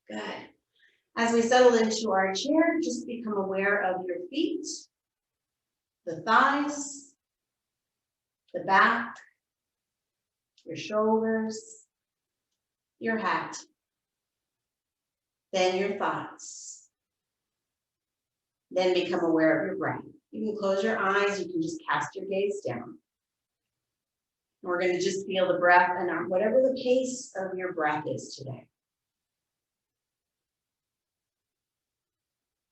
Good. As we settle into our chair, just become aware of your feet, the thighs, the back, your shoulders, your hat, then your thoughts. Then become aware of your breath. You can close your eyes, you can just cast your gaze down. And we're going to just feel the breath and whatever the pace of your breath is today.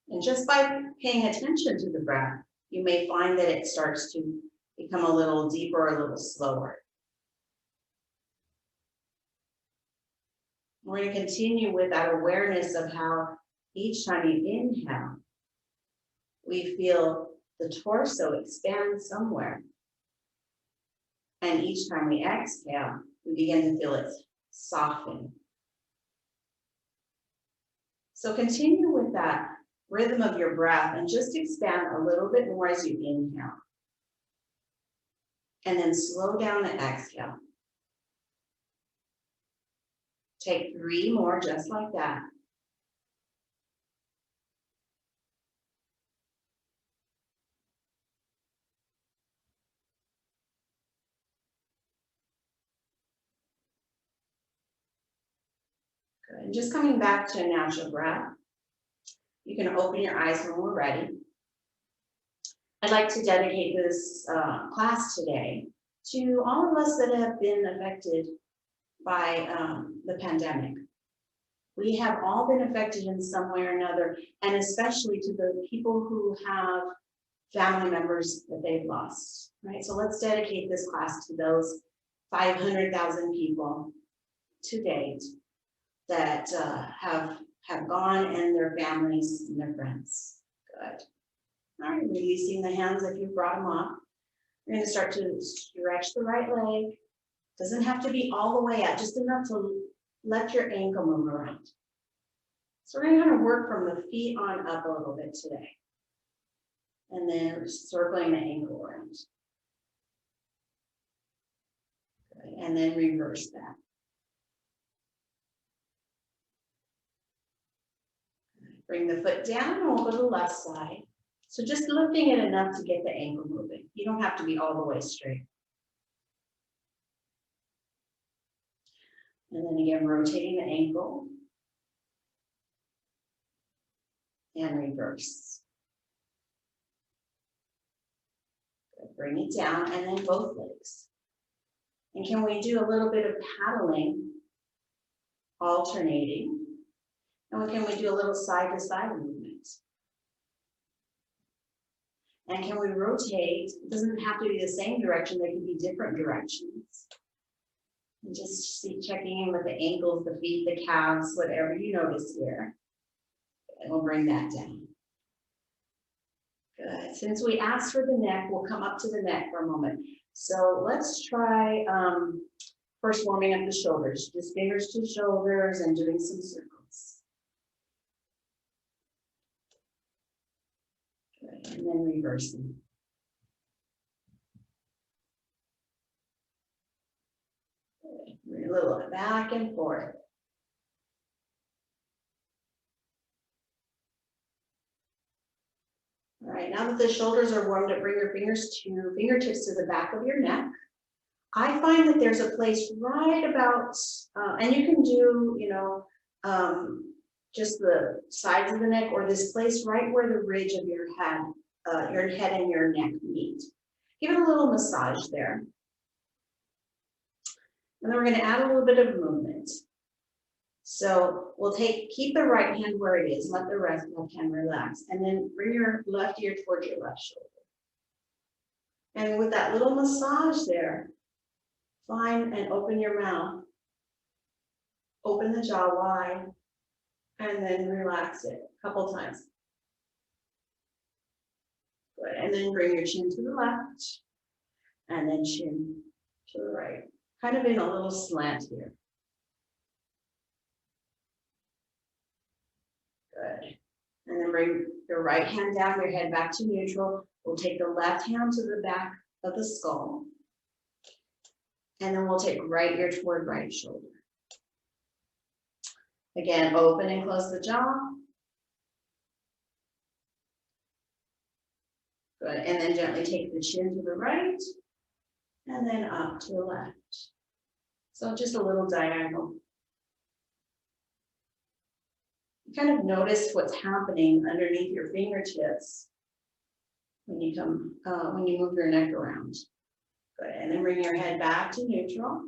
And just by paying attention to the breath, you may find that it starts to become a little deeper, a little slower. We're going to continue with that awareness of how each time you inhale, we feel the torso expand somewhere. And each time we exhale, we begin to feel it soften. So continue with that rhythm of your breath and just expand a little bit more as you inhale. And then slow down and exhale. Take 3 more just like that. Good. And just coming back to a natural breath. You can open your eyes when we're ready. I'd like to dedicate this class today to all of us that have been affected by the pandemic. We have all been affected in some way or another, and especially to the people who have family members that they've lost, right? So let's dedicate this class to those 500,000 people to date that have gone, and their families and their friends. Good. All right, releasing the hands if you've brought them up. You're going to start to stretch the right leg. Doesn't have to be all the way out, just enough to let your ankle move around. So we're going to kind of work from the feet on up a little bit today. And then circling the ankle around. Good. And then reverse that. Bring the foot down and we'll go to the left side. So just lifting it enough to get the ankle moving. You don't have to be all the way straight. And then again, rotating the ankle. And reverse. Good. Bring it down and then both legs. And can we do a little bit of paddling, alternating? And can we do a little side-to-side movement? And can we rotate? It doesn't have to be the same direction, they can be different directions. And just checking in with the ankles, the feet, the calves, whatever you notice here. And we'll bring that down. Good. Since we asked for the neck, we'll come up to the neck for a moment. So let's try first warming up the shoulders. Just fingers to shoulders and doing some circles. And then reversing. A little back and forth. All right, now that the shoulders are warmed up, bring your fingertips to the back of your neck. I find that there's a place right about, and you can do, just the sides of the neck, or this place right where the ridge of your head and your neck meet. Give it a little massage there. And then we're going to add a little bit of movement. So we'll keep the right hand where it is, let the left hand relax, and then bring your left ear towards your left shoulder. And with that little massage there, find and open your mouth. Open the jaw wide. And then relax it a couple times. Good. And then bring your chin to the left. And then chin to the right. Kind of in a little slant here. Good. And then bring your right hand down, your head back to neutral. We'll take the left hand to the back of the skull. And then we'll take right ear toward right shoulder. Again, open and close the jaw. Good, and then gently take the chin to the right, and then up to the left. So just a little diagonal. You kind of notice what's happening underneath your fingertips when you move your neck around. Good, and then bring your head back to neutral.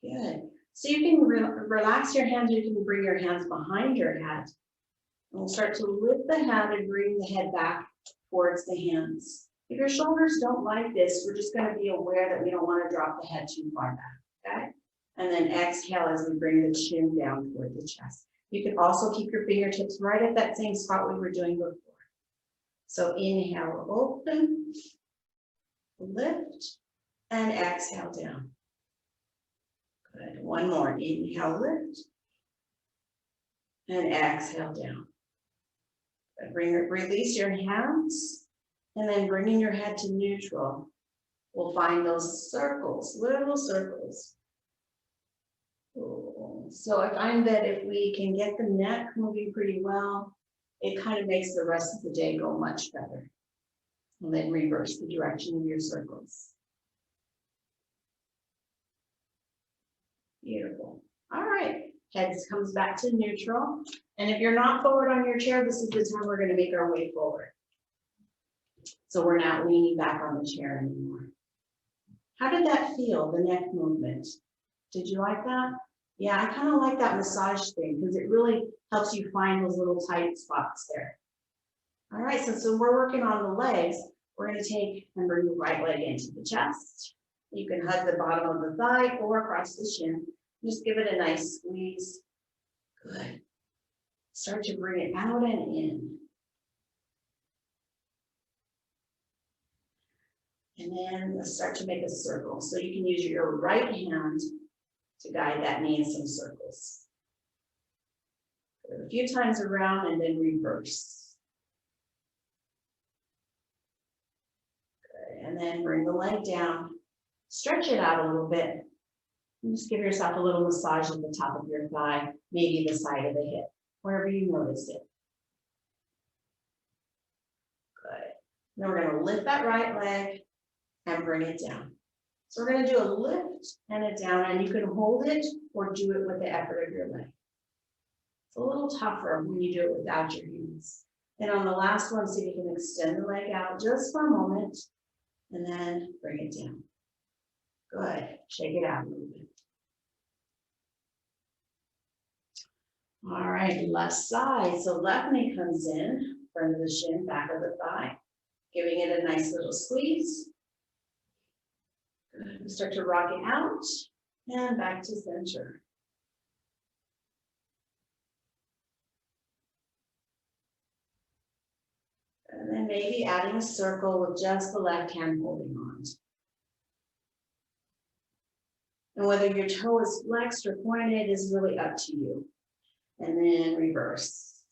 Good. So you can relax your hands. You can bring your hands behind your head. And we'll start to lift the head and bring the head back towards the hands. If your shoulders don't like this, we're just going to be aware that we don't want to drop the head too far back, okay? And then exhale as we bring the chin down toward the chest. You can also keep your fingertips right at that same spot we were doing before. So inhale, open, lift, and exhale down. Good. One more. Inhale, lift, and exhale down. Good. Release your hands, and then bringing your head to neutral. We'll find those circles, little circles. So I find that if we can get the neck moving pretty well, it kind of makes the rest of the day go much better. And then reverse the direction of your circles. Beautiful. All right. Head comes back to neutral. And if you're not forward on your chair, this is the time we're going to make our way forward. So we're not leaning back on the chair anymore. How did that feel, the neck movement? Did you like that? Yeah, I kind of like that massage thing because it really helps you find those little tight spots there. All right, so we're working on the legs. We're going to take and bring the right leg into the chest. You can hug the bottom of the thigh or across the shin. Just give it a nice squeeze. Good. Start to bring it out and in. And then let's start to make a circle. So you can use your right hand to guide that knee in some circles. Good. A few times around and then reverse. Good. And then bring the leg down. Stretch it out a little bit. And just give yourself a little massage at the top of your thigh, maybe the side of the hip, wherever you notice it. Good. Then we're going to lift that right leg and bring it down. So we're going to do a lift and a down, and you can hold it or do it with the effort of your leg. It's a little tougher when you do it without your hands. And on the last one, see if you can extend the leg out just for a moment, and then bring it down. Good. Shake it out a little bit. All right, left side. So left knee comes in, front of the shin, back of the thigh, giving it a nice little squeeze. Good. Start to rock it out and back to center. And then maybe adding a circle with just the left hand holding on. And whether your toe is flexed or pointed is really up to you. And then reverse.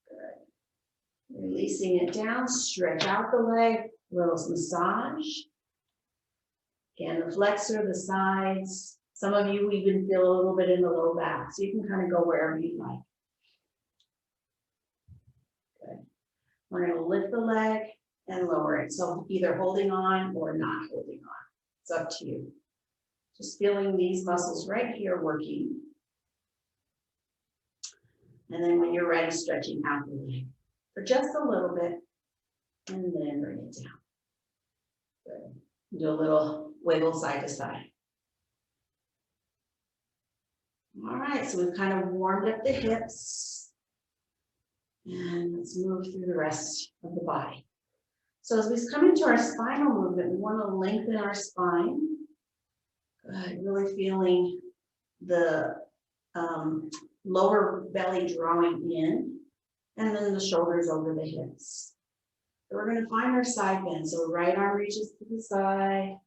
Good. Releasing it down, stretch out the leg, little massage. Again, the flexor, the sides. Some of you even feel a little bit in the low back, so you can kind of go wherever you like. Good. We're going to lift the leg and lower it. So either holding on or not holding on. It's up to you. Just feeling these muscles right here working. And then when you're ready, stretching out the leg for just a little bit and then bring it down. Good. Do a little wiggle side to side. All right, so we've kind of warmed up the hips. And let's move through the rest of the body. So as we come into our spinal movement, we want to lengthen our spine. Good, really feeling the lower belly drawing in, and then the shoulders over the hips. So we're going to find our side bend. So right arm reaches to the side,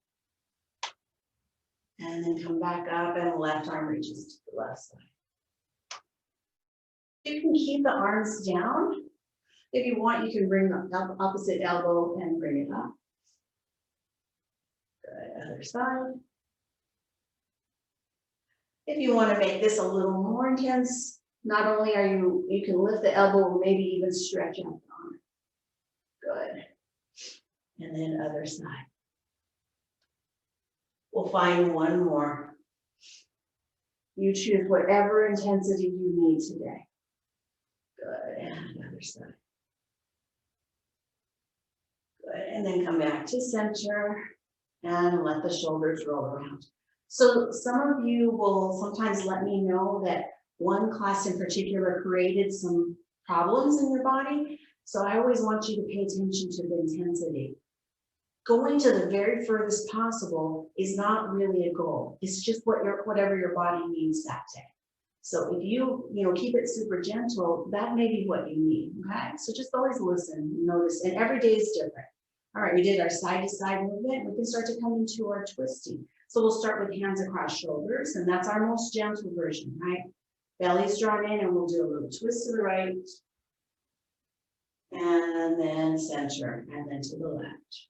and then come back up, and left arm reaches to the left side. You can keep the arms down. If you want, you can bring the opposite elbow and bring it up. Good, other side. If you want to make this a little more intense, not only are you can lift the elbow, maybe even stretch out the arm. Good. And then other side. We'll find one more. You choose whatever intensity you need today. Good, and other side. Good, and then come back to center and let the shoulders roll around. So some of you will sometimes let me know that one class in particular created some problems in your body. So I always want you to pay attention to the intensity. Going to the very furthest possible is not really a goal. It's just whatever your body needs that day. So if you keep it super gentle, that may be what you need. Okay, so just always listen, notice, and every day is different. All right, we did our side to side movement. We can start to come into our twisting. So we'll start with hands across shoulders, and that's our most gentle version, right? Belly's drawn in, and we'll do a little twist to the right, and then center, and then to the left.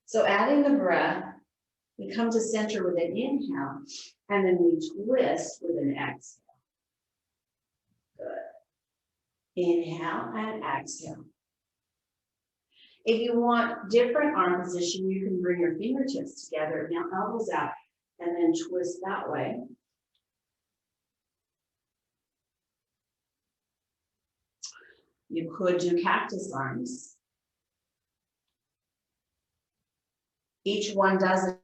So adding the breath, we come to center with an inhale, and then we twist with an exhale. Good. Inhale and exhale. If you want different arm position, you can bring your fingertips together, now elbows out, and then twist that way. You could do cactus arms. Each one does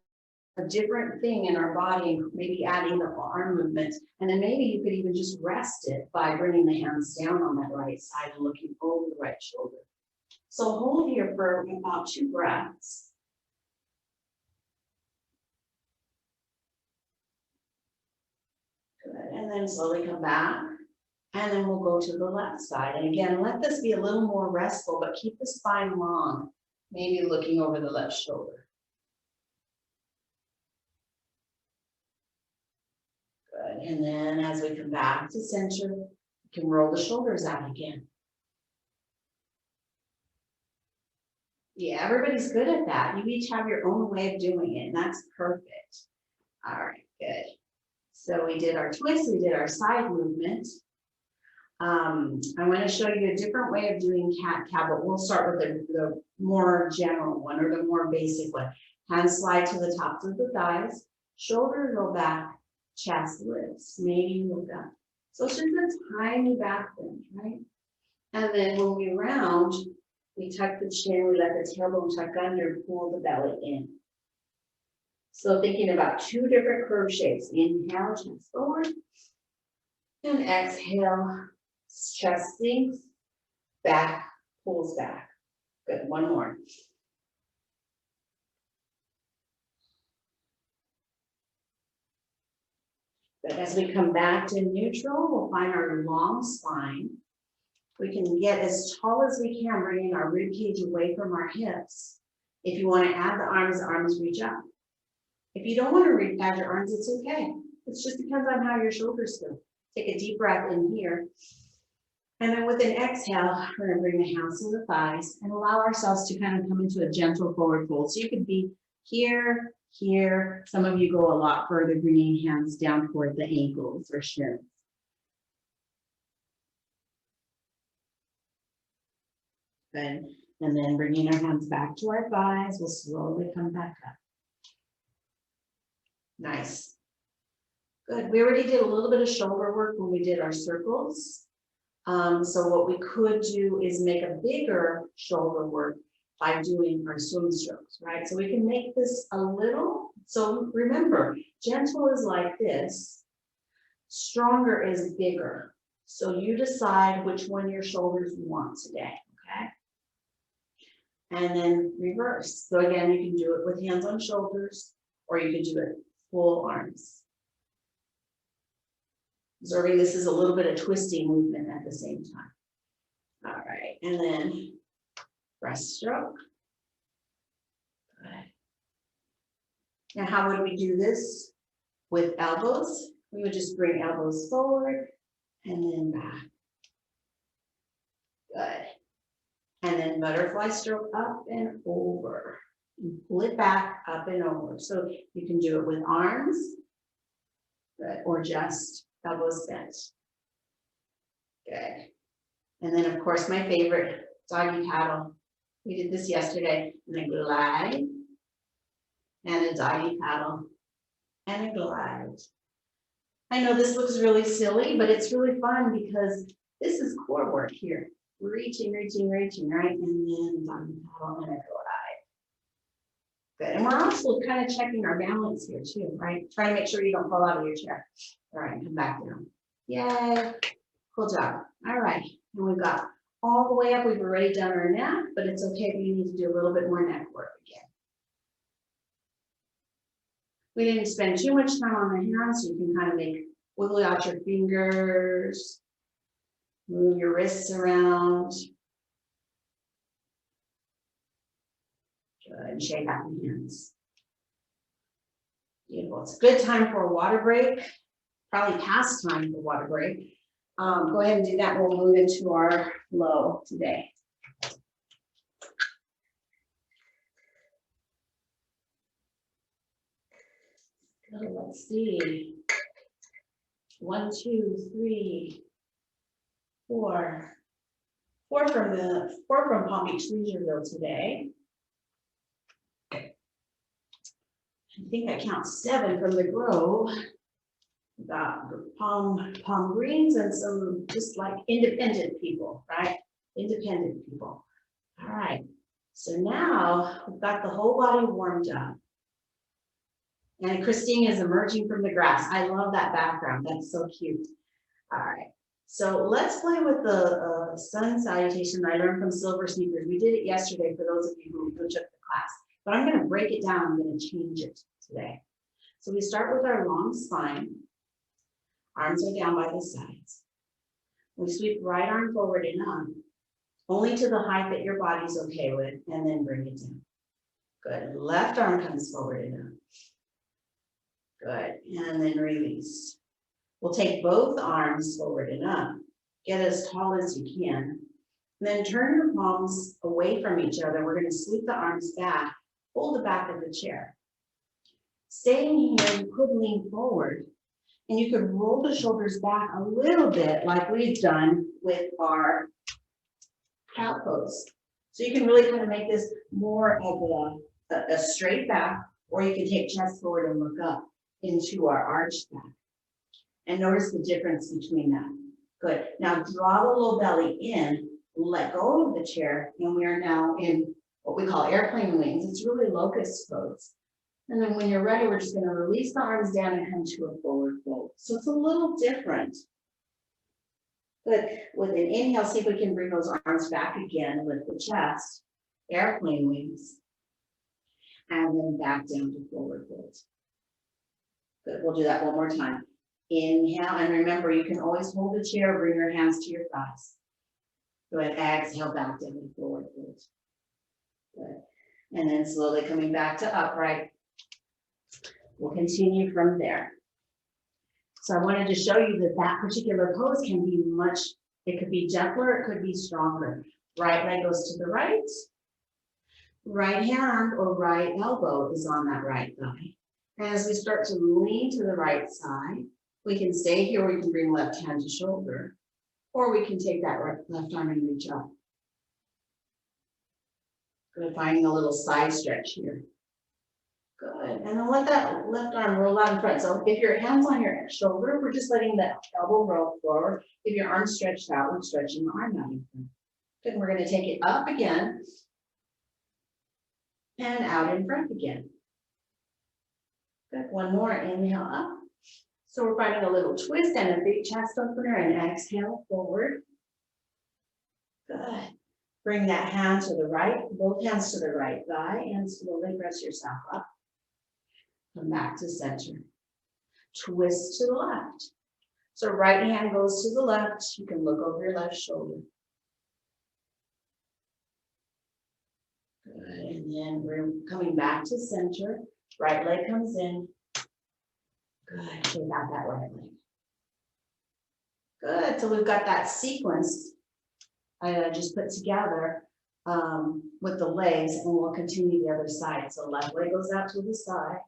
a different thing in our body, maybe adding the arm movement. And then maybe you could even just rest it by bringing the hands down on that right side and looking over the right shoulder. So hold here for about 2 breaths. Good, and then slowly come back. And then we'll go to the left side. And again, let this be a little more restful, but keep the spine long, maybe looking over the left shoulder. Good, and then as we come back to center, you can roll the shoulders out again. Yeah, everybody's good at that. You each have your own way of doing it, and that's perfect. All right, good. So we did our twist, we did our side movement. I'm going to show you a different way of doing cat-cow, but we'll start with the more general one or the more basic one. Hands slide to the tops of the thighs, shoulders roll back, chest lifts, maybe look up. So it's just a tiny back bend, right? And then when we round, we tuck the chin, we let the tailbone tuck under, pull the belly in. So thinking about 2 different curve shapes. Inhale, chest forward, and exhale. Chest sinks, back, pulls back. Good, one more. Good, as we come back to neutral, we'll find our long spine. We can get as tall as we can, bringing our rib cage away from our hips. If you want to add the arms reach up. If you don't want to add your arms, it's okay. It just depends on how your shoulders feel. Take a deep breath in here. And then with an exhale, we're going to bring the hands to the thighs and allow ourselves to kind of come into a gentle forward fold. So you could be here, here. Some of you go a lot further, bringing hands down toward the ankles or shins. Good. And then bringing our hands back to our thighs, we'll slowly come back up. Nice. Good. We already did a little bit of shoulder work when we did our circles. So what we could do is make a bigger shoulder work by doing our swim strokes, right? So we can make this a little, so remember, gentle is like this, stronger is bigger. So you decide which one your shoulders you want today, okay? And then reverse. So again, you can do it with hands on shoulders, or you can do it full arms. Observing this is a little bit of twisting movement at the same time. All right, and then breaststroke. Good. Now, how would we do this with elbows? We would just bring elbows forward and then back. Good. And then butterfly stroke up and over. And pull it back, up and over. So you can do it with arms, Good, or just elbows bent. Good. And then of course, my favorite, doggy paddle. We did this yesterday, and a glide, and a doggy paddle, and a glide. I know this looks really silly, but it's really fun because this is core work here. Reaching, reaching, reaching, right? And then doggy paddle and a glide. Good. And we're also kind of checking our balance here too, right? Trying to make sure you don't fall out of your chair. All right, come back down. Yay. Cool job. All right. And we've got all the way up. We've already done our neck, but it's okay if you need to do a little bit more neck work again. We didn't spend too much time on the hands, so you can kind of wiggle out your fingers, move your wrists around. Good, and shake out the hands. Beautiful. It's a good time for a water break, probably past time for water break. Go ahead and do that. We'll move into our flow today. Good, let's see. 1, 2, 3, 4. 4 from Palm Beach Leisureville today. I think I count 7 from the Grove. We've got palm greens and some just like independent people, right? Independent people. All right. So now we've got the whole body warmed up. And Christine is emerging from the grass. I love that background. That's so cute. All right. So let's play with the Sun Salutation I learned from Silver Sneakers. We did it yesterday for those of you who took the class. But I'm going to break it down. I'm going to change it today. So we start with our long spine. Arms are down by the sides. We sweep right arm forward and up, only to the height that your body's okay with, and then bring it down. Good. Left arm comes forward and up. Good. And then release. We'll take both arms forward and up. Get as tall as you can. And then turn your palms away from each other. We're going to sweep the arms back. Hold the back of the chair. Staying here, you could lean forward. And you could roll the shoulders back a little bit like we've done with our cow pose. So you can really kind of make this more of a straight back, or you can take chest forward and look up into our arched back. And notice the difference between that. Good. Now draw the low belly in, let go of the chair, and we are now in what we call airplane wings. It's really locust pose. And then when you're ready, we're just going to release the arms down and come to a forward fold. So it's a little different. But with an inhale, see if we can bring those arms back again with the chest, airplane wings, and then back down to forward fold. Good, we'll do that one more time. Inhale, and remember, you can always hold the chair, bring your hands to your thighs. Go ahead, exhale, back down to forward fold. Good. And then slowly coming back to upright. We'll continue from there. So I wanted to show you that that particular pose can be it could be gentler, it could be stronger. Right leg goes to the right. Right hand or right elbow is on that right thigh. And as we start to lean to the right side, we can stay here, we can bring left hand to shoulder, or we can take that left arm and reach up. Good, finding a little side stretch here. Good, and then let that left arm roll out in front. So if your hand's on your shoulder, we're just letting the elbow roll forward. If your arm's stretched out, we're stretching the arm out in front. Good, and we're going to take it up again and out in front again. Good, one more, inhale up. So we're finding a little twist and a big chest opener, and exhale forward. Good. Bring that hand to the right, both hands to the right thigh, and slowly press yourself up. Come back to center. Twist to the left. So right hand goes to the left. You can look over your left shoulder. Good. And then we're coming back to center. Right leg comes in. Good. Shake out that right leg. Good. So we've got that sequence I just put together with the legs, and we'll continue the other side. So left leg goes out to the side.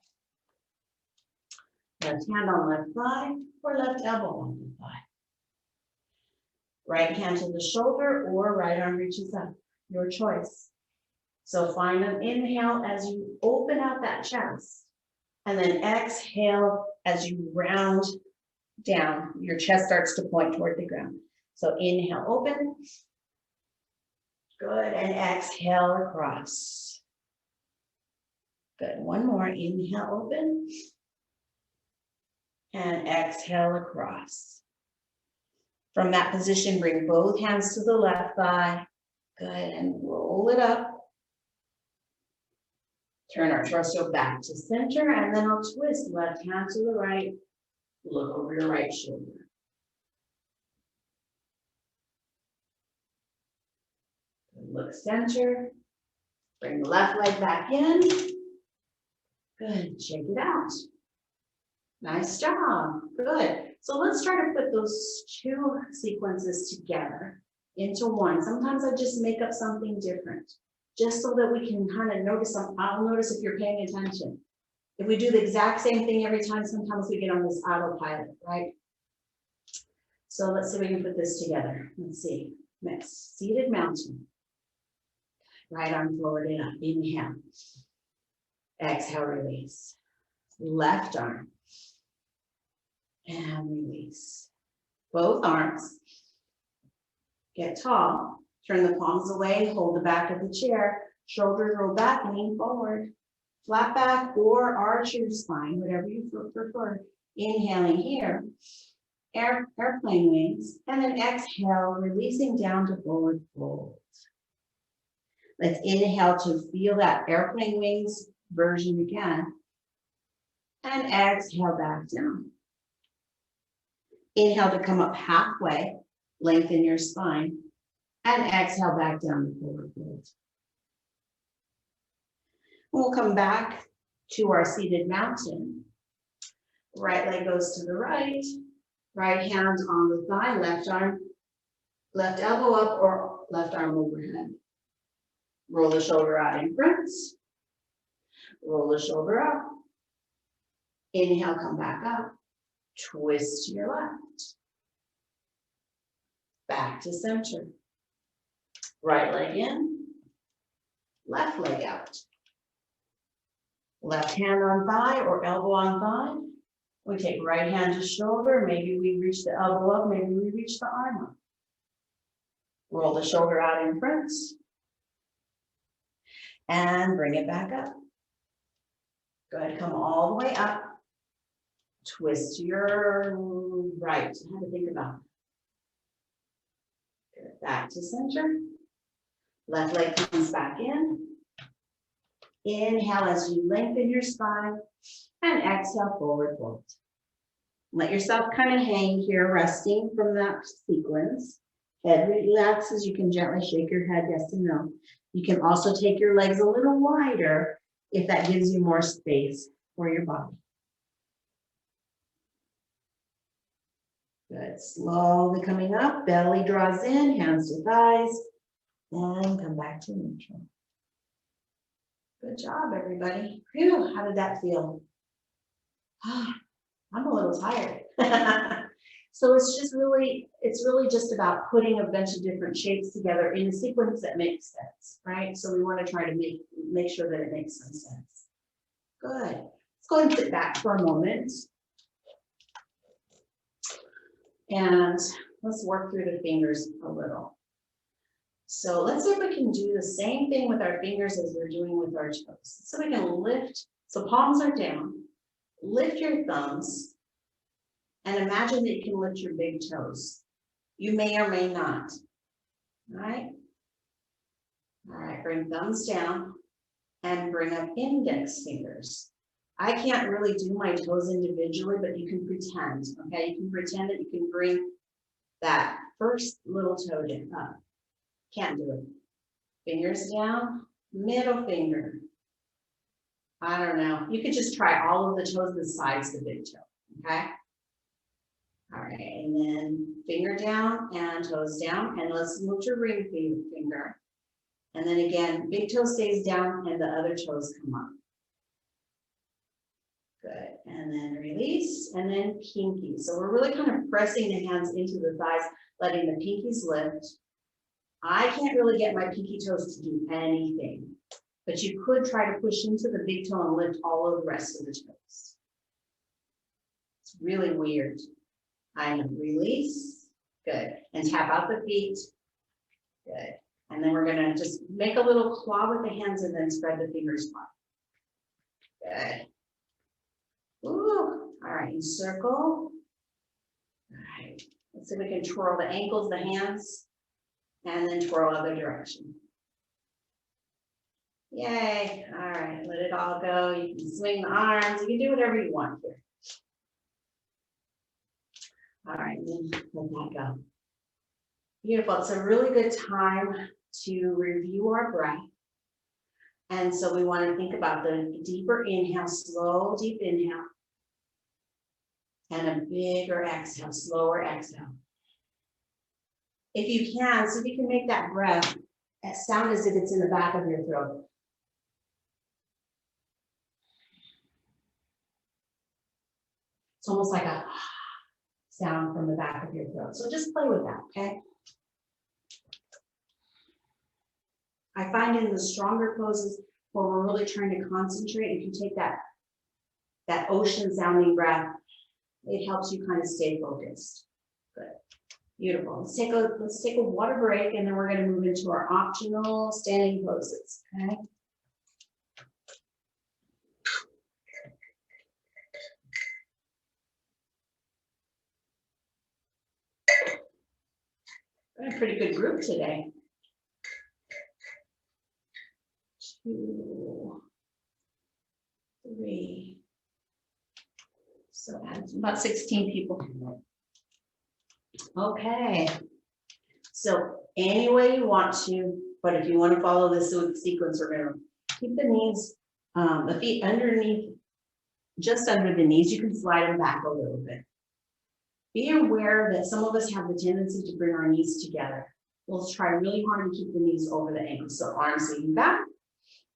Left hand on left thigh or left elbow on the thigh. Right hand to the shoulder or right arm reaches up, your choice. So find an inhale as you open out that chest, and then exhale as you round down. Your chest starts to point toward the ground. So inhale, open. Good, and exhale across. Good, one more, inhale, open. And exhale across. From that position, bring both hands to the left thigh. Good, and roll it up. Turn our torso back to center, and then I'll twist left hand to the right. Look over your right shoulder. Look center. Bring the left leg back in. Good, shake it out. Nice job, good. So let's try to put those two sequences together into one. Sometimes I just make up something different, just so that we can kind of notice some. I'll notice if you're paying attention. If we do the exact same thing every time, sometimes we get on this autopilot, right? So let's see if we can put this together. Let's see. Next, seated mountain. Right arm forward and up. Inhale. Exhale, release. Left arm. And release. Both arms. Get tall. Turn the palms away. Hold the back of the chair. Shoulders roll back. Lean forward. Flat back or arch your spine, whatever you prefer. Inhaling here. Airplane wings. And then exhale, releasing down to forward fold. Let's inhale to feel that airplane wings version again. And exhale back down. Inhale to come up halfway, lengthen your spine, and exhale back down to forward fold. We'll come back to our seated mountain. Right leg goes to the right, right hand on the thigh, left arm, left elbow up or left arm overhead. Roll the shoulder out in front, roll the shoulder up. Inhale, come back up. Twist to your left. Back to center. Right leg in, left leg out. Left hand on thigh or elbow on thigh. We take right hand to shoulder. Maybe we reach the elbow up, maybe we reach the arm up. Roll the shoulder out in front. And bring it back up. Good, come all the way up. Twist to your right. I have to think about it. Good, back to center. Left leg comes back in. Inhale as you lengthen your spine. And exhale, forward fold. Let yourself kind of hang here, resting from that sequence. Head relaxes. You can gently shake your head, yes and no. You can also take your legs a little wider if that gives you more space for your body. Good, slowly coming up, belly draws in, hands to thighs, and come back to neutral. Good job, everybody. Phew, how did that feel? I'm a little tired. So it's really just about putting a bunch of different shapes together in a sequence that makes sense, right? So we want to try to make sure that it makes some sense. Good. Let's go and sit back for a moment. And let's work through the fingers a little. So let's see if we can do the same thing with our fingers as we're doing with our toes. So we can lift, so palms are down, lift your thumbs, and imagine that you can lift your big toes. You may or may not, all right? All right, bring thumbs down and bring up index fingers. I can't really do my toes individually, but you can pretend, okay? You can pretend that you can bring that first little toe down up. Can't do it. Fingers down, middle finger. I don't know. You could just try all of the toes besides the big toe, okay? All right, and then finger down and toes down, and let's move to ring finger. And then again, big toe stays down and the other toes come up. Good, and then release, and then pinky. So we're really kind of pressing the hands into the thighs, letting the pinkies lift. I can't really get my pinky toes to do anything, but you could try to push into the big toe and lift all of the rest of the toes. It's really weird. I know, release, good, and tap out the feet, good. And then we're gonna just make a little claw with the hands and then spread the fingers wide. Good. Ooh, all right, and circle. All right, let's see if we can twirl the ankles, the hands, and then twirl other direction. Yay, all right, let it all go. You can swing the arms, you can do whatever you want here. All right, then let that go. Beautiful, it's a really good time to review our breath. And so we want to think about the deeper inhale, slow, deep inhale. And a bigger exhale, slower exhale. If you can, see if you can make that breath sound as if it's in the back of your throat. It's almost like a sound from the back of your throat. So just play with that, okay? I find in the stronger poses where we're really trying to concentrate, if you take that ocean sounding breath, it helps you kind of stay focused. Good. Beautiful. Let's take a water break, and then we're going to move into our optional standing poses. Okay. We're a pretty good group today. 2, 3. So that's about 16 people. Okay. So any way you want to, but if you want to follow this sequence, we're going to keep the knees, the feet underneath, just under the knees. You can slide them back a little bit. Be aware that some of us have the tendency to bring our knees together. We'll try really hard to keep the knees over the ankles. So arms leaning back,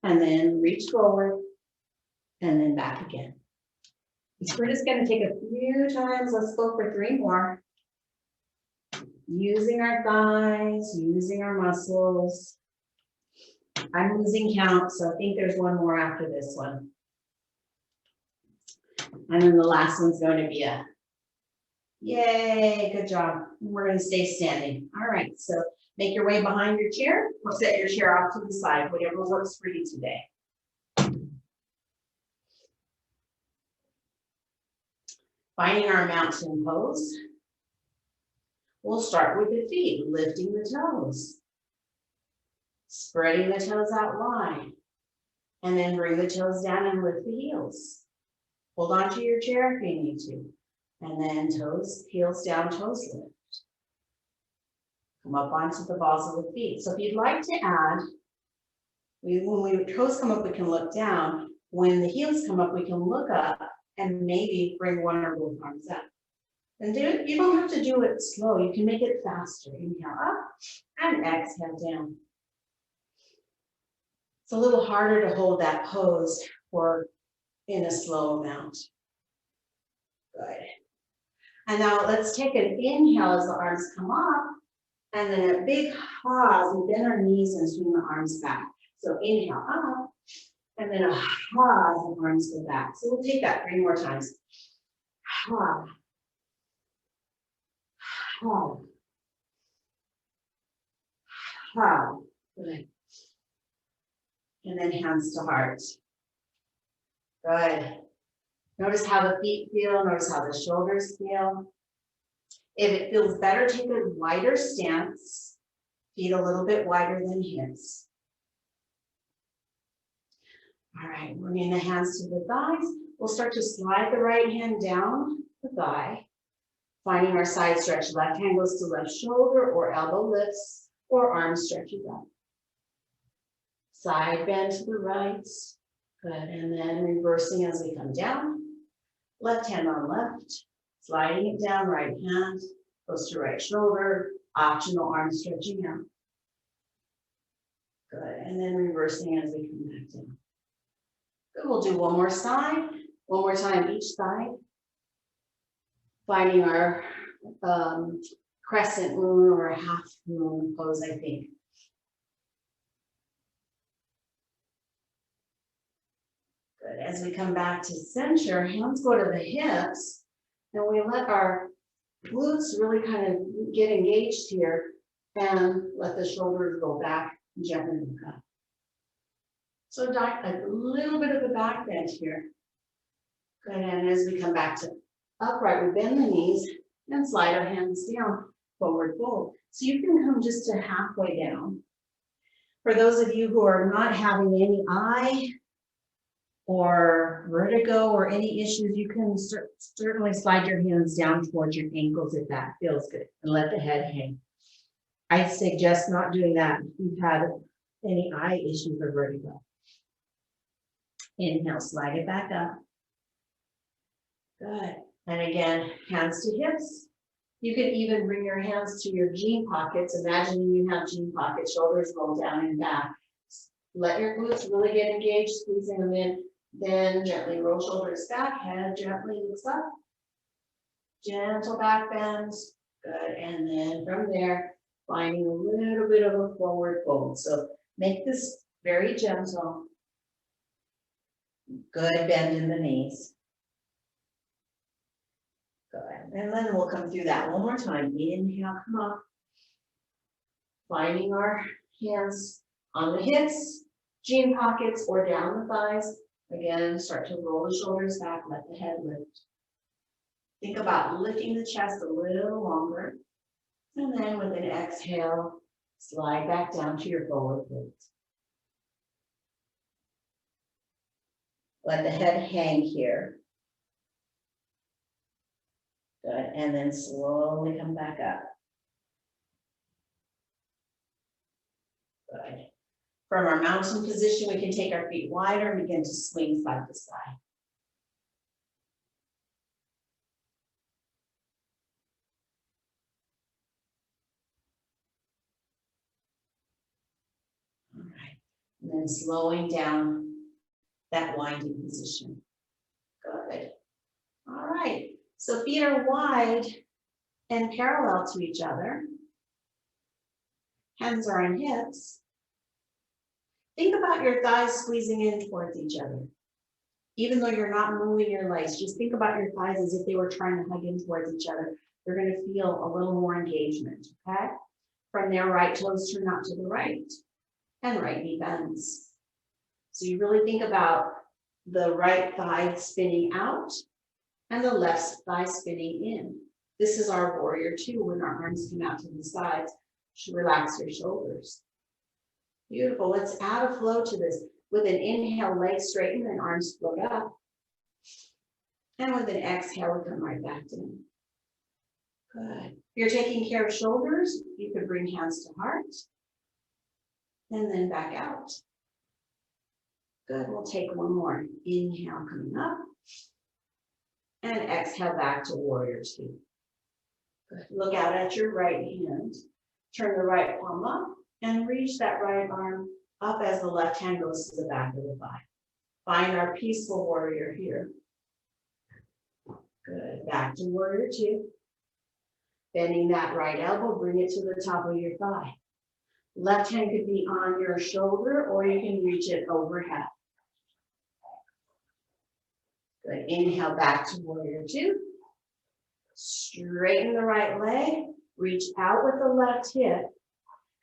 and then reach forward, and then back again. So we're just going to take a few times. Let's go for 3 more. Using our thighs, using our muscles. I'm losing count, so I think there's one more after this one. And then the last one's going to be a yay, good job. We're going to stay standing. All right, so make your way behind your chair or set your chair off to the side, whatever works for you today. Finding our mountain pose. We'll start with the feet, lifting the toes, spreading the toes out wide, and then bring the toes down and lift the heels. Hold on to your chair if you need to, and then toes, heels down, toes lift. Come up onto the balls of the feet. So if you'd like to add, when the toes come up, we can look down. When the heels come up, we can look up and maybe bring one or both arms up. And you don't have to do it slow. You can make it faster. Inhale up and exhale down. It's a little harder to hold that pose for in a slow amount. Good. And now let's take an inhale as the arms come up, and then a big pause. We bend our knees and swing the arms back. So inhale up, and then a pause, the arms go back. So we'll take that 3 more times. Ha. Ha. Ha. Good. And then hands to heart. Good. Notice how the feet feel. Notice how the shoulders feel. If it feels better, take a wider stance. Feet a little bit wider than hips. All right, bringing the hands to the thighs. We'll start to slide the right hand down the thigh. Finding our side stretch. Left hand goes to left shoulder or elbow lifts or arm stretches up. Side bend to the right. Good, and then reversing as we come down. Left hand on left, sliding it down, right hand goes to right shoulder, optional arm stretching out. Good, and then reversing as we come back down. Good, we'll do one more side. One more time, each side. Finding our crescent moon or a half moon pose, I think. Good. As we come back to center, hands go to the hips, and we let our glutes really kind of get engaged here, and let the shoulders go back and gently look up. So a little bit of a back bend here. Good, and as we come back to upright, we bend the knees and slide our hands down, forward fold. So you can come just to halfway down. For those of you who are not having any eye or vertigo or any issues, you can certainly slide your hands down towards your ankles if that feels good, and let the head hang. I suggest not doing that if you've had any eye issues or vertigo. Inhale, slide it back up. Good. And again, hands to hips. You can even bring your hands to your jean pockets. Imagine you have jean pockets, shoulders roll down and back. Let your glutes really get engaged, squeezing them in. Then gently roll shoulders back, head gently looks up. Gentle back bends. Good. And then from there, finding a little bit of a forward fold. So make this very gentle. Good bend in the knees. Good. And then we'll come through that one more time. Inhale, come up. Finding our hands on the hips, jean pockets, or down the thighs. Again, start to roll the shoulders back, let the head lift. Think about lifting the chest a little longer. And then with an exhale, slide back down to your forward fold. Let the head hang here. Good, and then slowly come back up. Good. From our mountain position, we can take our feet wider and begin to swing side to side. All right, and then slowing down that winding position. Good. All right, so feet are wide and parallel to each other. Hands are on hips. Think about your thighs squeezing in towards each other. Even though you're not moving your legs, just think about your thighs as if they were trying to hug in towards each other. You're going to feel a little more engagement, okay? From there, right toes turn out to the right, and right knee bends. So you really think about the right thigh spinning out and the left thigh spinning in. This is our warrior two when our arms come out to the sides. Relax your shoulders. Beautiful. Let's add a flow to this. With an inhale, legs straighten and arms float up. And with an exhale, we come right back down. Good. If you're taking care of shoulders, you could bring hands to heart. And then back out. Good. We'll take one more. Inhale, coming up. And exhale back to warrior two. Good. Look out at your right hand. Turn the right palm up and reach that right arm up as the left hand goes to the back of the thigh. Find our peaceful warrior here. Good. Back to warrior two. Bending that right elbow, bring it to the top of your thigh. Left hand could be on your shoulder or you can reach it overhead. Good. Inhale back to warrior two. Straighten the right leg. Reach out with the left hip.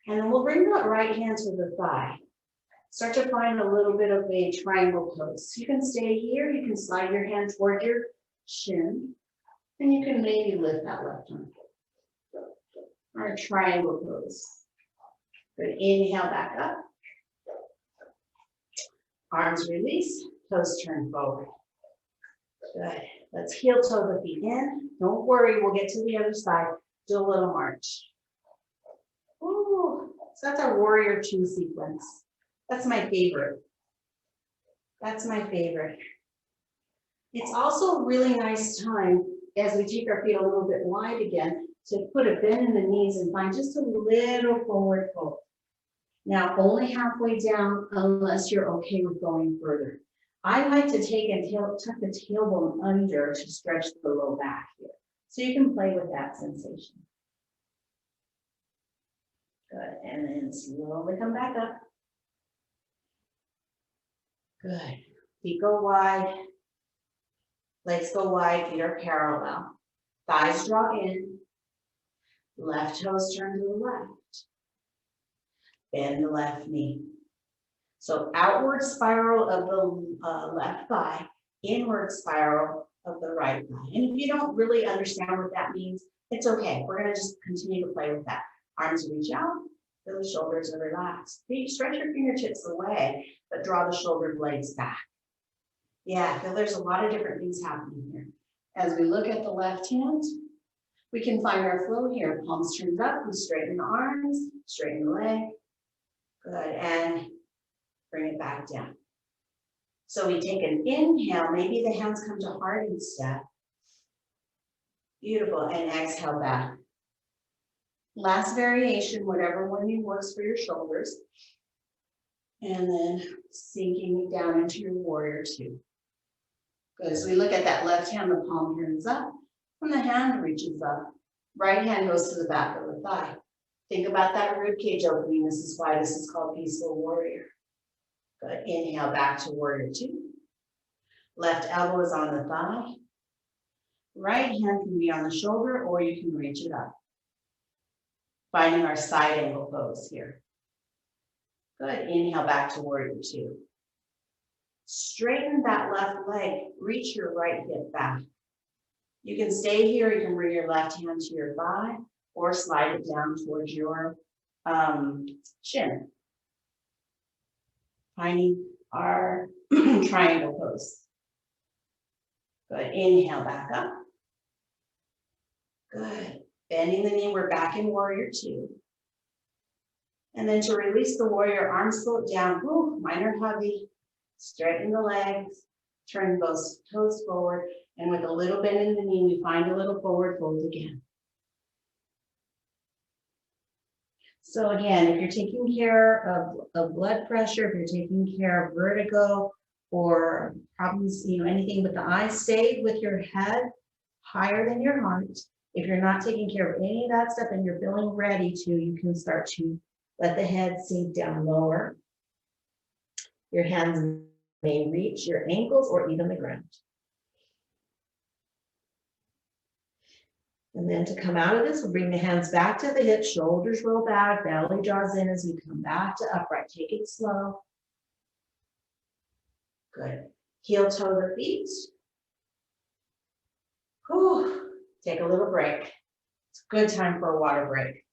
And then we'll bring that right hand to the thigh. Start to find a little bit of a triangle pose. You can stay here. You can slide your hand toward your shin. And you can maybe lift that left arm. Our triangle pose. Good. Inhale back up. Arms release. Toes turn forward. Good. Let's heel toe the feet in. Don't worry. We'll get to the other side. Do a little march. Ooh, so that's our warrior two sequence. That's my favorite. That's my favorite. It's also a really nice time as we take our feet a little bit wide again to put a bend in the knees and find just a little forward fold. Now only halfway down unless you're okay with going further. I like to take and tuck the tailbone under to stretch the low back here. So you can play with that sensation. Good, and then slowly come back up. Good, feet go wide, legs go wide, feet are parallel. Thighs draw in, left toes turn to the left. Bend the left knee. So outward spiral of the left thigh, inward spiral of the right thigh. And if you don't really understand what that means, it's okay. We're gonna just continue to play with that. Arms reach out, feel the shoulders are relaxed. Stretch your fingertips away, but draw the shoulder blades back. Yeah, I feel there's a lot of different things happening here. As we look at the left hand, we can find our flow here. Palms turned up, we straighten the arms, straighten the leg. Good, and bring it back down. So we take an inhale, maybe the hands come to heart instead. Beautiful, and exhale back. Last variation, whatever one works for your shoulders. And then sinking down into your warrior two. Good, as we look at that left hand, the palm turns up, and the hand reaches up. Right hand goes to the back of the thigh. Think about that rib cage opening. This is why this is called peaceful warrior. Good, inhale back to warrior two. Left elbow is on the thigh. Right hand can be on the shoulder or you can reach it up. Finding our side angle pose here. Good, inhale back to warrior two. Straighten that left leg, reach your right hip back. You can stay here, you can bring your left hand to your thigh or slide it down towards your shin. Finding our triangle pose. Good, inhale back up. Good, bending the knee, we're back in warrior two. And then to release the warrior, arms float down. Ooh, mine are heavy. Straighten the legs, turn both toes forward, and with a little bend in the knee, we find a little forward fold again. So again, if you're taking care of blood pressure, if you're taking care of vertigo or problems, anything with the eyes, stay with your head higher than your heart. If you're not taking care of any of that stuff and you're feeling ready to, you can start to let the head sink down lower. Your hands may reach your ankles or even the ground. And then to come out of this, we'll bring the hands back to the hips, shoulders roll back, belly draws in as we come back to upright. Take it slow. Good. Heel toe the feet. Whew. Take a little break. It's a good time for a water break.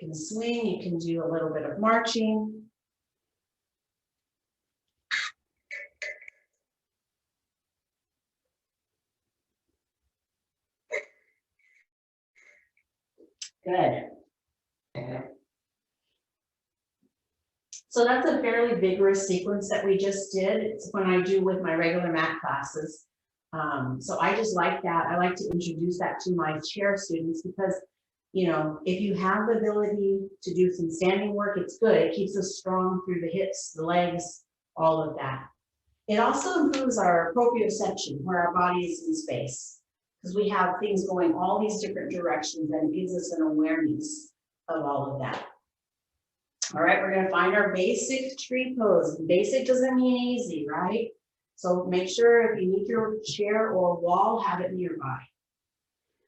You can swing, you can do a little bit of marching. Good. So that's a fairly vigorous sequence that we just did. It's when I do with my regular mat classes. So I just like that. I like to introduce that to my chair students because, if you have the ability to do some standing work, it's good. It keeps us strong through the hips, the legs, all of that. It also improves our proprioception, where our body is in space, because we have things going all these different directions and it gives us an awareness of all of that. All right, we're going to find our basic tree pose. Basic doesn't mean easy, right? So make sure if you need your chair or wall, have it nearby.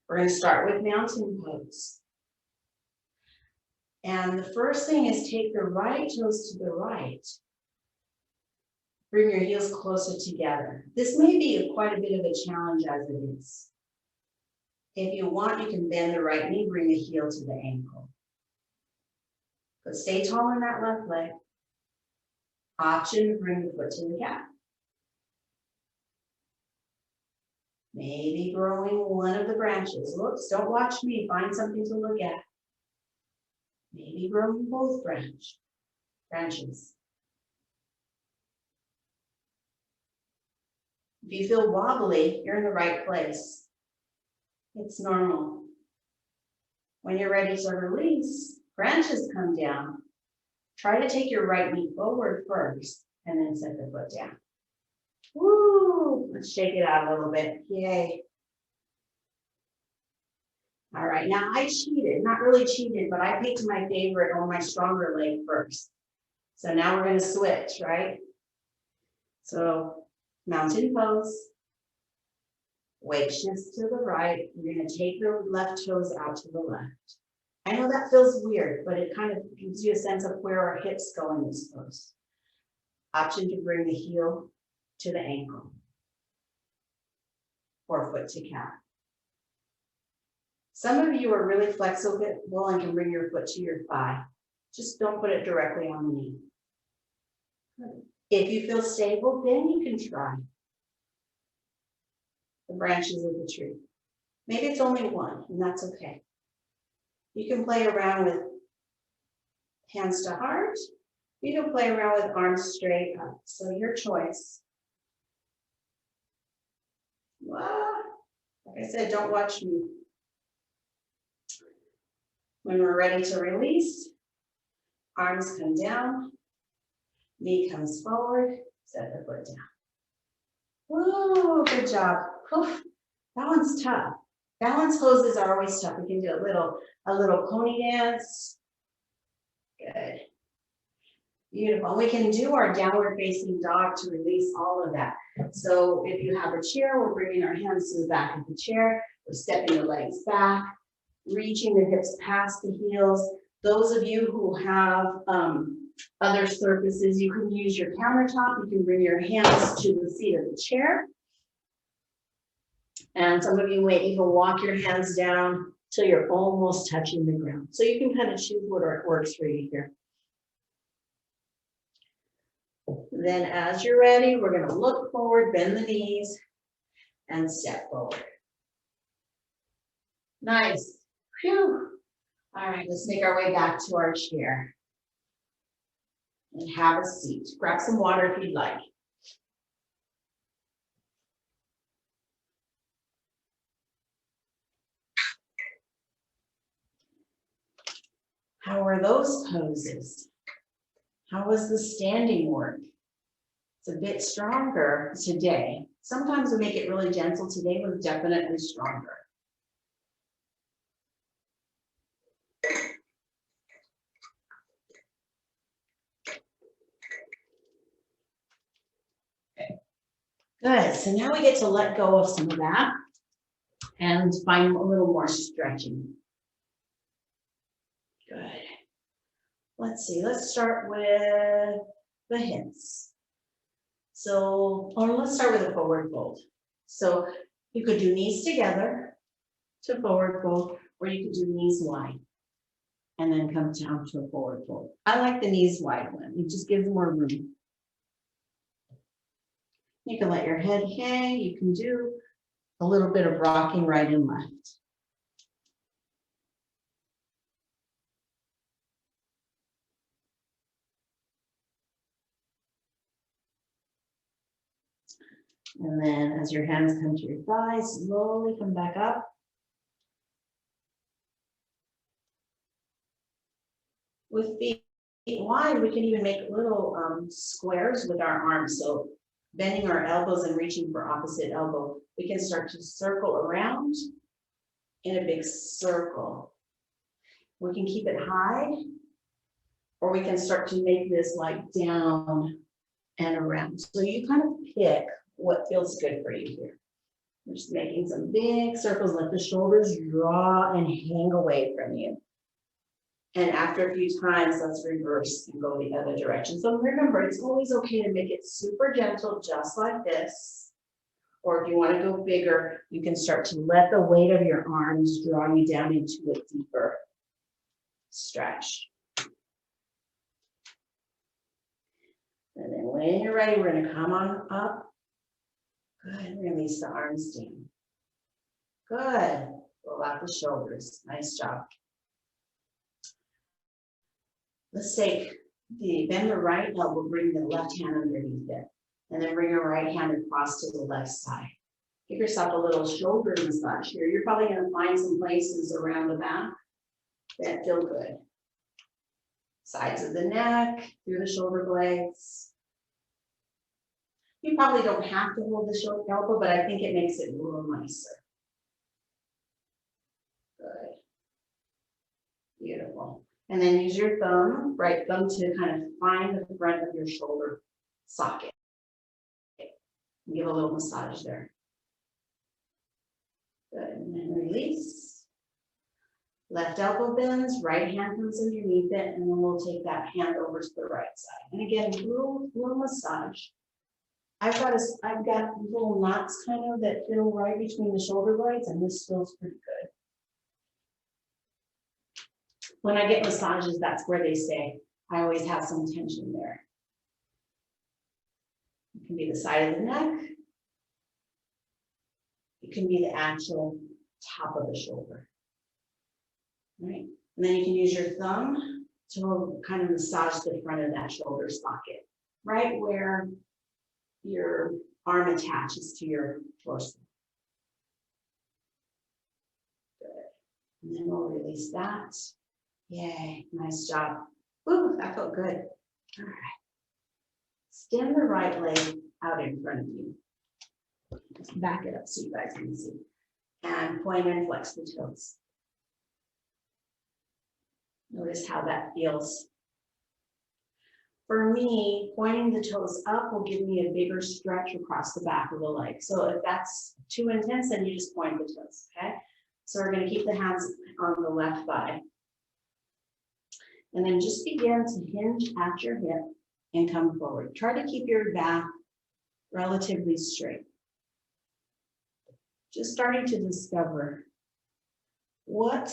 We're going to start with mountain pose. And the first thing is take the right toes to the right. Bring your heels closer together. This may be quite a bit of a challenge as it is. If you want, you can bend the right knee, bring the heel to the ankle. But stay tall in that left leg. Option, bring the foot to the calf. Maybe growing one of the branches. Whoops, don't watch me, find something to look at. Maybe growing both branches. If you feel wobbly, you're in the right place. It's normal. When you're ready to release, branches come down. Try to take your right knee forward first and then set the foot down. Woo, let's shake it out a little bit. Yay. All right, now I cheated, not really cheated, but I picked my favorite or my stronger leg first. So now we're gonna switch, right? So mountain pose, weight shifts to the right. We're gonna take the left toes out to the left. I know that feels weird, but it kind of gives you a sense of where our hips go in this pose. Option to bring the heel to the ankle or foot to calf. Some of you are really flexible and can bring your foot to your thigh. Just don't put it directly on the knee. If you feel stable, then you can try the branches of the tree. Maybe it's only one, and that's okay. You can play around with hands to heart. You can play around with arms straight up. So your choice. Well, like I said, don't watch me. When we're ready to release, arms come down, knee comes forward, set the foot down. Woo, good job. Oof, that one's tough. Balance poses are always tough. We can do a little pony dance. Good. Beautiful. We can do our downward facing dog to release all of that. So if you have a chair, we're bringing our hands to the back of the chair. We're stepping the legs back, reaching the hips past the heels. Those of you who have other surfaces, you can use your countertop. You can bring your hands to the seat of the chair. And some of you may even walk your hands down till you're almost touching the ground. So you can kind of choose what works for you here. Then as you're ready, we're going to look forward, bend the knees, and step forward. Nice. Phew. All right, let's make our way back to our chair. And have a seat. Grab some water if you'd like. How are those poses? How was the standing work? It's a bit stronger today. Sometimes we make it really gentle. Today was definitely stronger. Okay. Good. So now we get to let go of some of that and find a little more stretching. Good. Let's see, let's start with the hips. So, or let's start with a forward fold. So you could do knees together to forward fold, or you could do knees wide and then come down to a forward fold. I like the knees wide one. It just gives more room. You can let your head hang. You can do a little bit of rocking right and left. And then as your hands come to your thighs, slowly come back up. With feet wide, we can even make little squares with our arms. So bending our elbows and reaching for opposite elbow, we can start to circle around in a big circle. We can keep it high, or we can start to make this like down and around. So you kind of pick what feels good for you here. We're just making some big circles, let the shoulders draw and hang away from you. And after a few times, let's reverse and go the other direction. So remember, it's always okay to make it super gentle, just like this. Or if you want to go bigger, you can start to let the weight of your arms draw you down into a deeper stretch. And then when you're ready, we're going to come on up. Good. Release the arms down. Good. Roll out the shoulders. Nice job. Let's take bend the right elbow, bring the left hand underneath it, and then bring your right hand across to the left side. Give yourself a little shoulder massage here. You're probably going to find some places around the back that feel good. Sides of the neck, through the shoulder blades. You probably don't have to hold the short elbow, but I think it makes it a little nicer. Good. Beautiful. And then use your thumb, right thumb, to kind of find the front of your shoulder socket. Give a little massage there. Good, and then release. Left elbow bends, right hand comes underneath it, and then we'll take that hand over to the right side. And again, little massage. I've got little knots kind of that feel right between the shoulder blades, and this feels pretty good. When I get massages, that's where they stay. I always have some tension there. It can be the side of the neck. It can be the actual top of the shoulder. Right? And then you can use your thumb to kind of massage the front of that shoulder socket, right where your arm attaches to your torso. Good. And then we'll release that. Yay, nice job. Ooh, that felt good. All right. Extend the right leg out in front of you. Just back it up so you guys can see. And point and flex the toes. Notice how that feels. For me, pointing the toes up will give me a bigger stretch across the back of the leg. So if that's too intense, then you just point the toes, okay? So we're going to keep the hands on the left thigh. And then just begin to hinge at your hip and come forward. Try to keep your back relatively straight. Just starting to discover where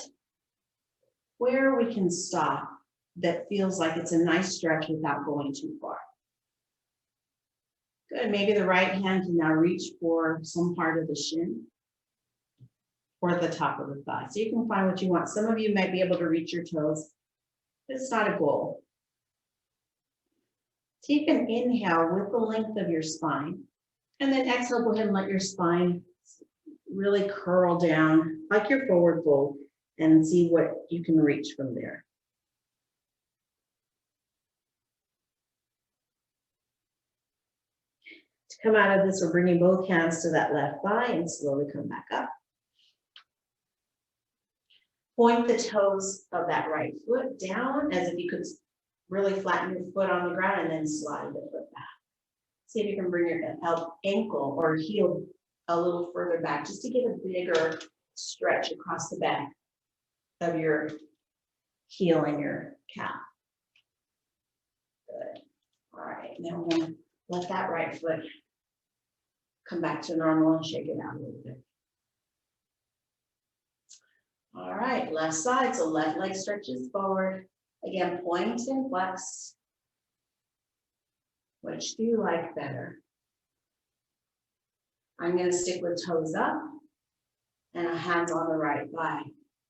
we can stop that feels like it's a nice stretch without going too far. Good, maybe the right hand can now reach for some part of the shin or the top of the thigh. So you can find what you want. Some of you might be able to reach your toes. It's not a goal. Take an inhale with the length of your spine, and then exhale, go ahead and let your spine really curl down like your forward fold and see what you can reach from there. To come out of this, we're bringing both hands to that left thigh and slowly come back up. Point the toes of that right foot down as if you could really flatten your foot on the ground and then slide the foot back. See if you can bring your ankle or heel a little further back just to get a bigger stretch across the back of your heel and your calf. Good. All right, now we're going to let that right foot come back to normal and shake it out a little bit. All right, left side, so left leg stretches forward. Again, point and flex. Which do you like better? I'm going to stick with toes up and hands on the right thigh.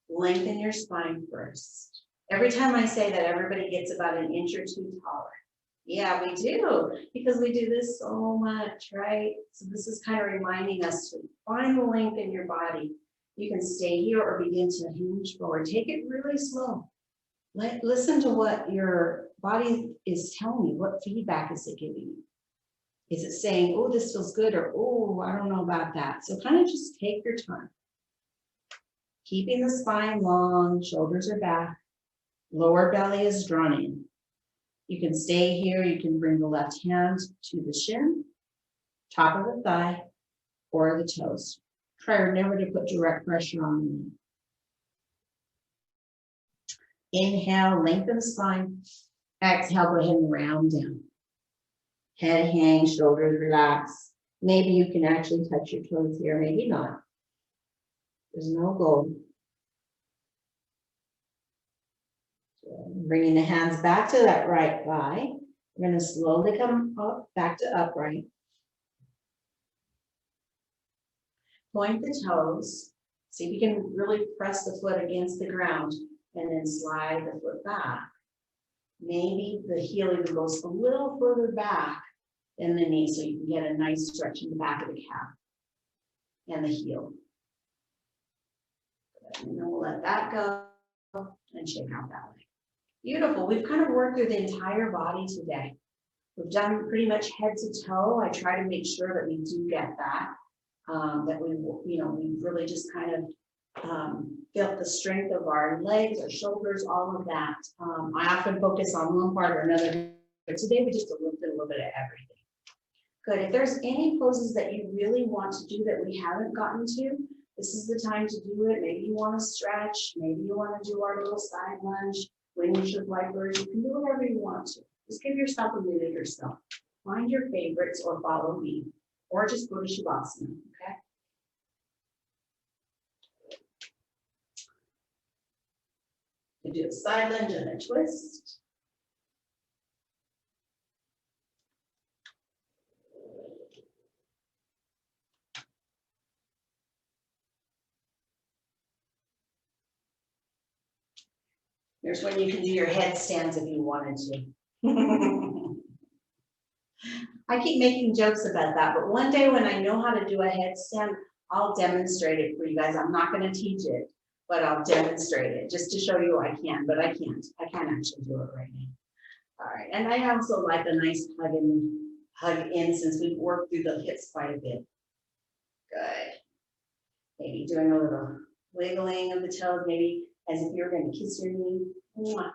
Lengthen your spine first. Every time I say that, everybody gets about an inch or two taller. Yeah, we do, because we do this so much, right? So this is kind of reminding us to find the length in your body. You can stay here or begin to hinge forward. Take it really slow. Listen to what your body is telling you. What feedback is it giving you? Is it saying, oh, this feels good, or oh, I don't know about that? So kind of just take your time. Keeping the spine long, shoulders are back, lower belly is drawn in. You can stay here. You can bring the left hand to the shin, top of the thigh, or the toes. Try never to put direct pressure on the knee. Inhale, lengthen the spine. Exhale, go ahead and round down. Head hangs, shoulders relax. Maybe you can actually touch your toes here, maybe not. There's no goal. So bringing the hands back to that right thigh. We're going to slowly come up, back to upright. Point the toes. See if you can really press the foot against the ground and then slide the foot back. Maybe the heel even goes a little further back than the knee so you can get a nice stretch in the back of the calf and the heel. Good. And then we'll let that go and shake out that way. Beautiful. We've kind of worked through the entire body today. We've done pretty much head to toe. I try to make sure that we do get that, that we, we really just kind of felt the strength of our legs, our shoulders, all of that. I often focus on one part or another, but today we just did a little bit of everything. Good. If there's any poses that you really want to do that we haven't gotten to, this is the time to do it. Maybe you want to stretch. Maybe you want to do our little side lunge, windshield wipers. You can do whatever you want to. Just give yourself a minute or so. Find your favorites or follow me, or just go to Shavasana, okay? You do a side lunge and a twist. Here's when you can do your headstands if you wanted to. I keep making jokes about that, but one day when I know how to do a headstand, I'll demonstrate it for you guys. I'm not going to teach it, but I'll demonstrate it just to show you I can, but I can't. I can't actually do it right now. All right, and I also like a nice hug in since we've worked through the hips quite a bit. Good. Maybe doing a little wiggling of the toes, maybe as if you're going to kiss your knee. Mwah.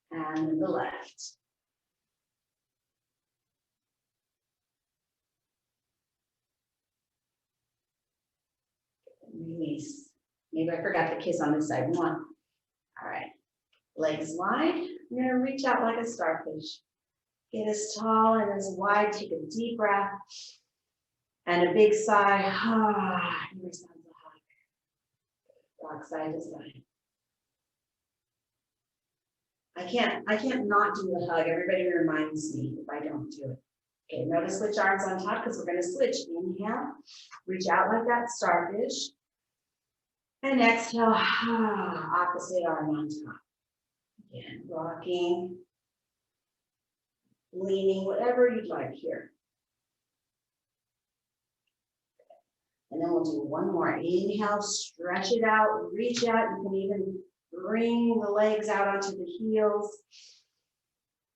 And the left. Release. Maybe I forgot to kiss on this side. One. All right. Legs wide. You're going to reach out like a starfish. Get as tall and as wide. Take a deep breath. And a big sigh. Here sounds a hug. Rock side to side. I can't not do the hug. Everybody reminds me if I don't do it. Okay, notice switch arms on top because we're going to switch. Inhale, reach out like that starfish. And exhale, opposite arm on top. Again, rocking, leaning, whatever you'd like here. And then we'll do one more. Inhale, stretch it out, reach out. You can even bring the legs out onto the heels.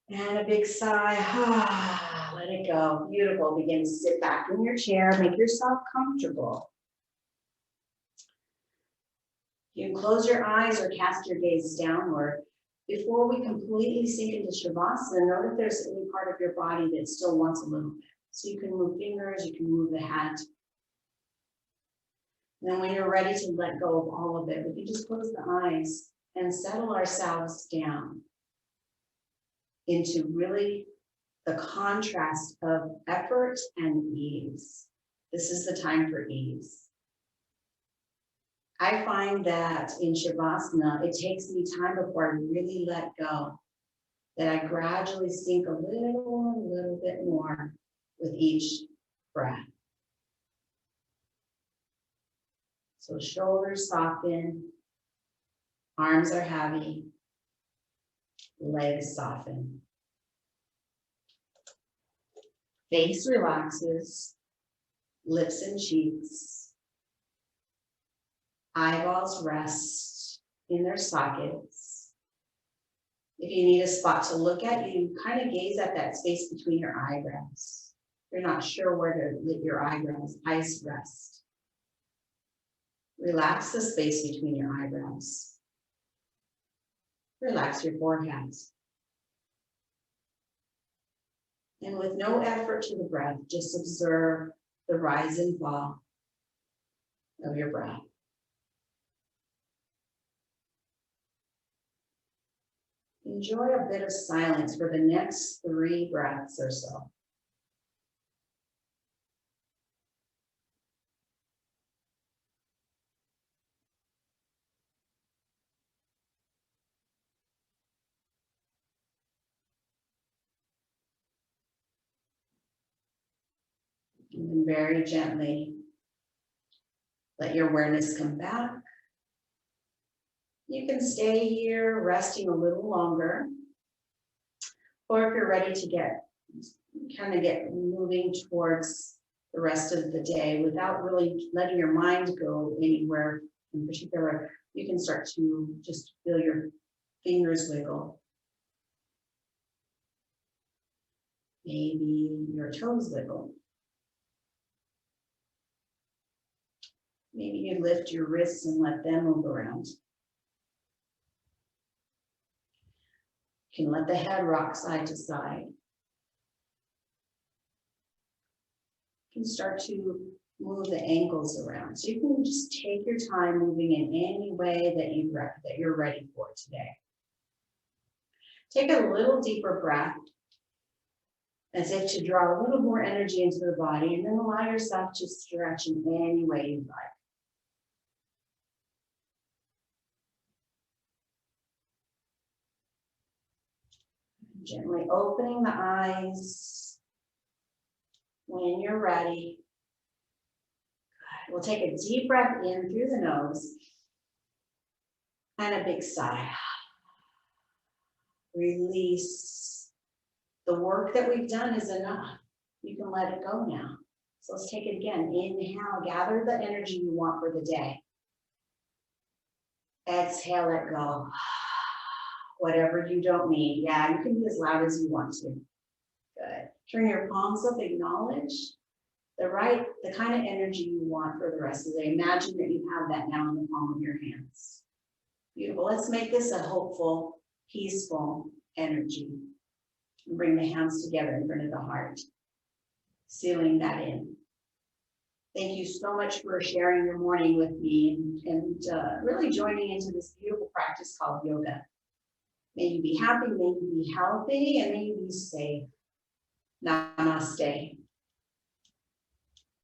And a big sigh. Let it go. Beautiful. Begin to sit back in your chair. Make yourself comfortable. You can close your eyes or cast your gaze downward. Before we completely sink into Shavasana, note if there's any part of your body that still wants a little bit. So you can move fingers, you can move the head. And then when you're ready to let go of all of it, we can just close the eyes and settle ourselves down into really the contrast of effort and ease. This is the time for ease. I find that in Shavasana, it takes me time before I really let go, that I gradually sink a little bit more with each breath. So shoulders soften, arms are heavy, legs soften. Face relaxes, lips and cheeks. Eyeballs rest in their sockets. If you need a spot to look at, you kind of gaze at that space between your eyebrows. You're not sure where to let your eyes rest. Relax the space between your eyebrows. Relax your forehead. And with no effort to the breath, just observe the rise and fall of your breath. Enjoy a bit of silence for the next 3 breaths or so. And then very gently let your awareness come back. You can stay here resting a little longer. Or if you're ready to get moving towards the rest of the day without really letting your mind go anywhere in particular, you can start to just feel your fingers wiggle. Maybe your toes wiggle. Maybe you lift your wrists and let them move around. You can let the head rock side to side. You can start to move the ankles around. So you can just take your time moving in any way that you're ready for today. Take a little deeper breath, as if to draw a little more energy into the body, and then allow yourself to stretch in any way you'd like. Gently opening the eyes when you're ready. Good. We'll take a deep breath in through the nose and a big sigh. Release. The work that we've done is enough. You can let it go now. So let's take it again. Inhale, gather the energy you want for the day. Exhale, let go. Whatever you don't need. Yeah, you can be as loud as you want to. Good. Turn your palms up, acknowledge the kind of energy you want for the rest of the day. Imagine that you have that now in the palm of your hands. Beautiful. Let's make this a hopeful, peaceful energy. And bring the hands together in front of the heart, sealing that in. Thank you so much for sharing your morning with me and really joining into this beautiful practice called yoga. May you be happy, may you be healthy, and may you be safe. Namaste.